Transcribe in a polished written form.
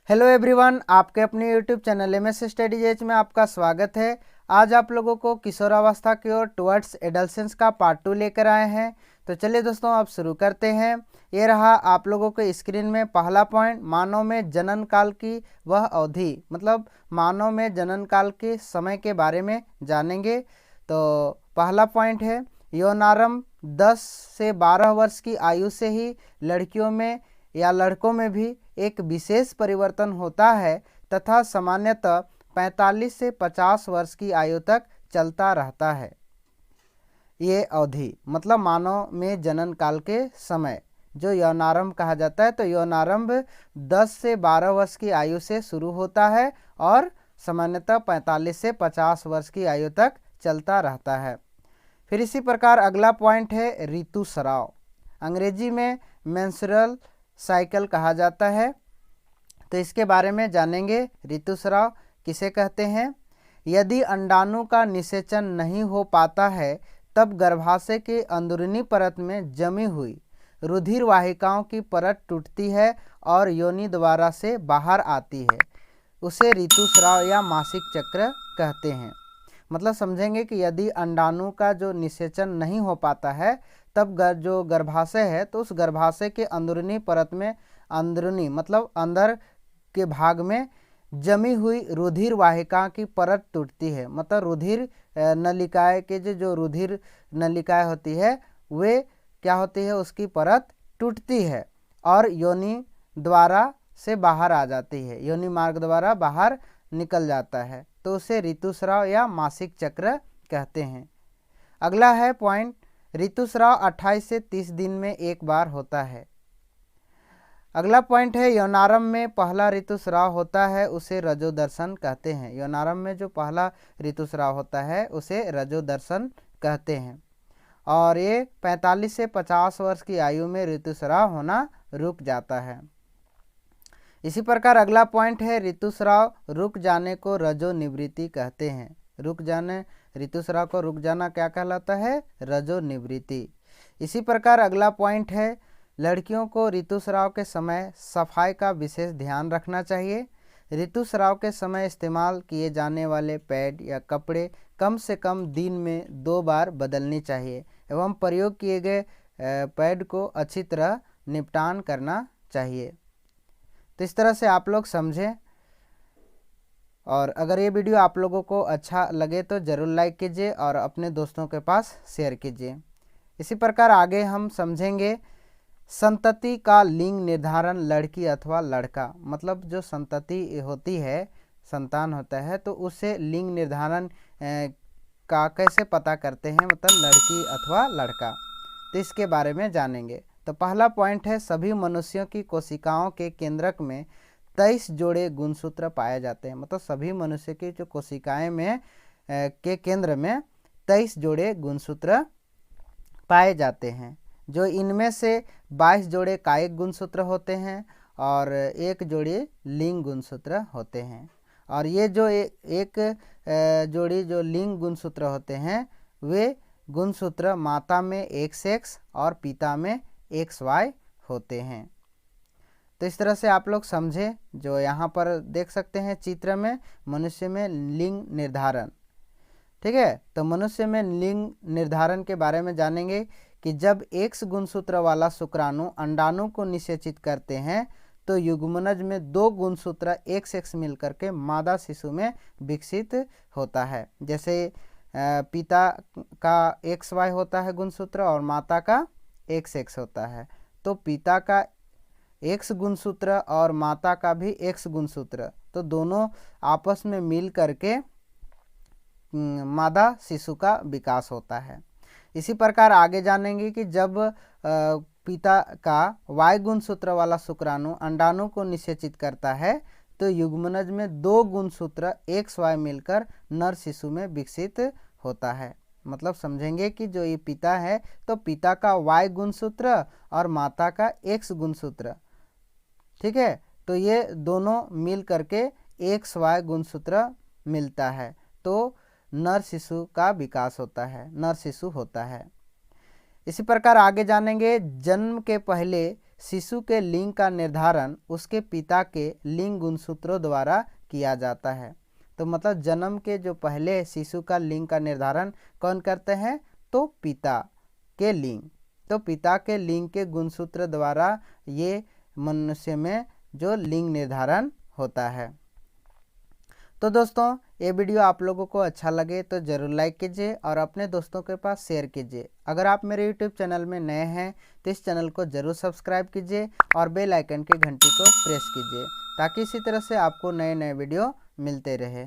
Hello everyone, आपके अपने YouTube channel MS Study Edge में आपका स्वागत है। आज आप लोगों को किशोरावस्था की ओर टुवर्ड्स एडल्सेंस का पार्ट 2 लेकर आए हैं। तो चलिए दोस्तों, अब शुरू करते हैं। ये रहा आप लोगों के स्क्रीन में पहला पॉइंट, मानव में जनन काल की वह अवधि, मतलब मानव में जनन काल के समय के बारे में जानेंगे। तो पहला पॉइंट है, यौनारंभ 10 से 12 वर्ष की आयु से ही लड़कियों में या लड़कों में भी एक विशेष परिवर्तन होता है तथा सामान्यतः 45 से 50 वर्ष की आयु तक चलता रहता है। ये अवधि मतलब मानव में जनन काल के समय जो यौनारंभ कहा जाता है। तो यौनारंभ 10 से 12 वर्ष की आयु से शुरू होता है और सामान्यतः 45 से 50 वर्ष की आयु तक चलता रहता है। फिर इसी प्रकार अगला पॉइंट है ऋतुस्राव। अंग्रेजी में मेंस्ट्रुअल साइकिल कहा जाता है। तो इसके बारे में जानेंगे। ऋतुस्राव किसे कहते हैं? यदि अंडाणु का निषेचन नहीं हो पाता है तब गर्भाशय के अंदरूनी परत में जमी हुई रुधिर वाहिकाओं की परत टूटती है और योनि द्वारा से बाहर आती है। उसे ऋतुस्राव या मासिक चक्र कहते हैं। मतलब समझेंगे कि यदि अंडाणु का जो निषेचन नहीं हो पाता है तब जो गर्भाशय है तो उस गर्भाशय के अंदरूनी परत में, अंदरूनी मतलब अंदर के भाग में जमी हुई रुधिर वाहिका की परत टूटती है। मतलब रुधिर नलिकाएं के जो रुधिर नलिकाएं होती है वे क्या होती है, उसकी परत टूटती है और योनि द्वारा से बाहर आ जाती है, योनि मार्ग द्वारा बाहर निकल जाता है। तो उसे ऋतुस्राव या मासिक चक्र कहते हैं। अगला है पॉइंट, ऋतुस्राव 28 से 30 दिन में एक बार होता है। अगला पॉइंट है यौनारंभ में पहला ऋतुस्राव होता है उसे रजोदर्शन कहते हैं। यौनारंभ में जो पहला ऋतुस्राव होता है उसे रजोदर्शन कहते हैं और ये 45 से 50 वर्ष की आयु में ऋतुस्राव होना रुक जाता है। इसी प्रकार अगला पॉइंट है ऋतुस्राव रुक जाने को रजोनिवृत्ति कहते हैं। रुक जाने, ऋतुस्राव को रुक जाना क्या कहलाता है? रजोनिवृत्ति। इसी प्रकार अगला पॉइंट है लड़कियों को ऋतुस्राव के समय सफाई का विशेष ध्यान रखना चाहिए। ऋतुस्राव के समय इस्तेमाल किए जाने वाले पैड या कपड़े कम से कम दिन में 2 बार बदलनी चाहिए एवं प्रयोग किए गए पैड को अच्छी तरह निपटान करना चाहिए। तो इस तरह से आप लोग समझें और अगर ये वीडियो आप लोगों को अच्छा लगे तो ज़रूर लाइक कीजिए और अपने दोस्तों के पास शेयर कीजिए। इसी प्रकार आगे हम समझेंगे संतति का लिंग निर्धारण, लड़की अथवा लड़का। मतलब जो संतति होती है, संतान होता है, तो उससे लिंग निर्धारण का कैसे पता करते हैं, मतलब लड़की अथवा लड़का। तो इसके बारे में जानेंगे। तो पहला पॉइंट है सभी मनुष्यों की कोशिकाओं के केंद्रक में 23 जोड़े गुणसूत्र पाए जाते हैं। मतलब सभी मनुष्य की जो कोशिकाएं में के केंद्र में 23 जोड़े गुणसूत्र पाए जाते हैं। जो इनमें से 22 जोड़े कायिक गुणसूत्र होते हैं और 1 जोड़ी लिंग गुणसूत्र होते हैं। और ये जो एक जोड़ी जो लिंग गुणसूत्र होते हैं वे गुणसूत्र माता में XX और पिता में XY होते हैं। तो इस तरह से आप लोग समझे। जो यहाँ पर देख सकते हैं चित्र में मनुष्य में लिंग निर्धारण, ठीक है। तो मनुष्य में लिंग निर्धारण के बारे में जानेंगे कि जब X गुणसूत्र वाला शुक्राणु अंडाणु को निषेचित करते हैं तो युग्मनज में 2 गुणसूत्र XX मिलकर के मादा शिशु में विकसित होता है। जैसे पिता का XY होता है गुणसूत्र और माता का XX होता है। तो पिता का X गुणसूत्र और माता का भी X गुणसूत्र, तो दोनों आपस में मिल करके मादा शिशु का विकास होता है। इसी प्रकार आगे जानेंगे कि जब पिता का Y गुणसूत्र वाला शुक्राणु अंडाणु को निषेचित करता है तो युग्मनज में 2 गुणसूत्र XY मिलकर नर शिशु में विकसित होता है। मतलब समझेंगे कि जो ये पिता है तो पिता का Y गुणसूत्र और माता का X गुणसूत्र, ठीक है। तो ये दोनों मिल करके XY गुणसूत्र मिलता है तो नर शिशु का विकास होता है, नर शिशु होता है। इसी प्रकार आगे जानेंगे जन्म के पहले शिशु के लिंग का निर्धारण उसके पिता के लिंग गुणसूत्रों द्वारा किया जाता है। तो मतलब जन्म के जो पहले शिशु का लिंग का निर्धारण कौन करते हैं, तो पिता के लिंग। तो पिता के लिंग के गुणसूत्र द्वारा ये मनुष्य में जो लिंग निर्धारण होता है। तो दोस्तों ये वीडियो आप लोगों को अच्छा लगे तो ज़रूर लाइक कीजिए और अपने दोस्तों के पास शेयर कीजिए। अगर आप मेरे यूट्यूब चैनल में नए हैं तो इस चैनल को ज़रूर सब्सक्राइब कीजिए और बेल आइकन की घंटी को प्रेस कीजिए ताकि इसी तरह से आपको नए नए वीडियो मिलते रहे।